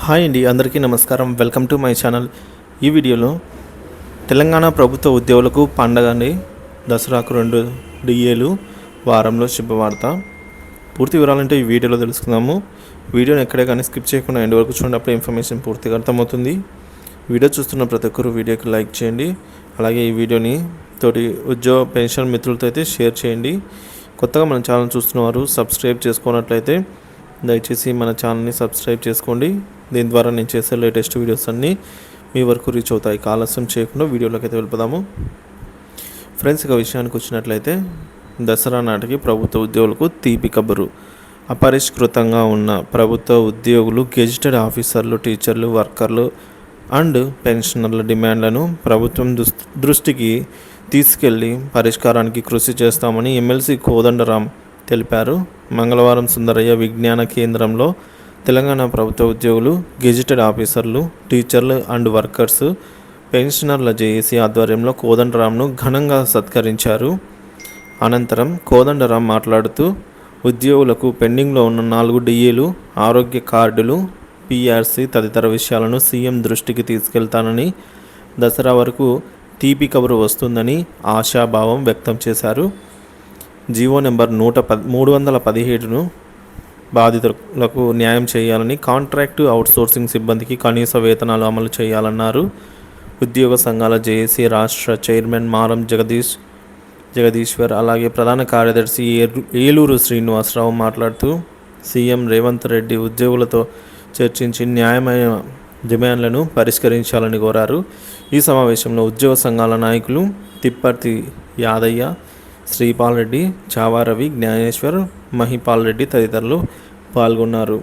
Hi అండి, అందరికీ నమస్కారం. Welcome to my channel. ఈ వీడియోలో తెలంగాణ ప్రభుత్వ ఉద్యోగులకు పండగ అండి. దసరాకు 2 డిఏలు వారంలో శుభవార్త. పూర్తి వివరాలంటే ఈ వీడియోలో తెలుసుకుందాము. వీడియోని ఎక్కడే కానీ స్కిప్ చేయకుండా ఎండ్ వరకు చూడనప్పుడు ఇన్ఫర్మేషన్ పూర్తిగా అర్థమవుతుంది. వీడియో చూస్తున్న ప్రతి ఒక్కరు వీడియోకి లైక్ చేయండి. అలాగే ఈ వీడియోని తోటి ఉద్యోగ పెన్షన్ మిత్రులతో అయితే షేర్ చేయండి. కొత్తగా మన ఛానల్ చూస్తున్నవారు సబ్స్క్రైబ్ చేసుకున్నట్లయితే దయచేసి మన ఛానల్ని సబ్స్క్రైబ్ చేసుకోండి. దీని ద్వారా నేను చేసే లేటెస్ట్ వీడియోస్ అన్నీ మీ వరకు రీచ్ అవుతాయి. ఆలస్యం చేయకుండా వీడియోలోకి అయితే వెళ్ళిపోదాము. ఫ్రెండ్స్, ఇక విషయానికి వచ్చినట్లయితే దసరా నాటికి ప్రభుత్వ ఉద్యోగులకు తీపి కబురు. అపరిష్కృతంగా ఉన్న ప్రభుత్వ ఉద్యోగులు, గెజిటెడ్ ఆఫీసర్లు, టీచర్లు, వర్కర్లు అండ్ పెన్షనర్ల డిమాండ్లను ప్రభుత్వం దృష్టికి తీసుకెళ్లి పరిష్కారానికి కృషి చేస్తామని ఎమ్మెల్సీ కోదండరాం తెలిపారు. మంగళవారం సుందరయ్య విజ్ఞాన కేంద్రంలో తెలంగాణ ప్రభుత్వ ఉద్యోగులు, గెజిటెడ్ ఆఫీసర్లు, టీచర్లు అండ్ వర్కర్స్, పెన్షనర్ల జేఏసీ ఆధ్వర్యంలో కోదండరాంను ఘనంగా సత్కరించారు. అనంతరం కోదండరాం మాట్లాడుతూ ఉద్యోగులకు పెండింగ్లో ఉన్న 4 డిఏలు, ఆరోగ్య కార్డులు, పీఆర్సీ తదితర విషయాలను సీఎం దృష్టికి తీసుకెళ్తానని, దసరా వరకు తీపి కబురు వస్తుందని ఆశాభావం వ్యక్తం చేశారు. జీవో నెంబర్ 317ను బాధితులకు న్యాయం చేయాలని, కాంట్రాక్టు అవుట్సోర్సింగ్ సిబ్బందికి కనీస వేతనాలు అమలు చేయాలన్నారు. ఉద్యోగ సంఘాల జేఏసీ రాష్ట్ర చైర్మన్ మారం జగదీశ్వర్, అలాగే ప్రధాన కార్యదర్శి ఏలూరు శ్రీనివాసరావు మాట్లాడుతూ సీఎం రేవంత్ రెడ్డి ఉద్యోగులతో చర్చించి న్యాయమైన డిమాండ్లను పరిష్కరించాలని కోరారు. ఈ సమావేశంలో ఉద్యోగ సంఘాల నాయకులు తిప్పర్తి యాదయ్య, శ్రీపాల్ రెడ్డి, చావారవి, జ్ఞానేశ్వర్, మహిపాల్ రెడ్డి తదితరులు పాల్గొన్నారు.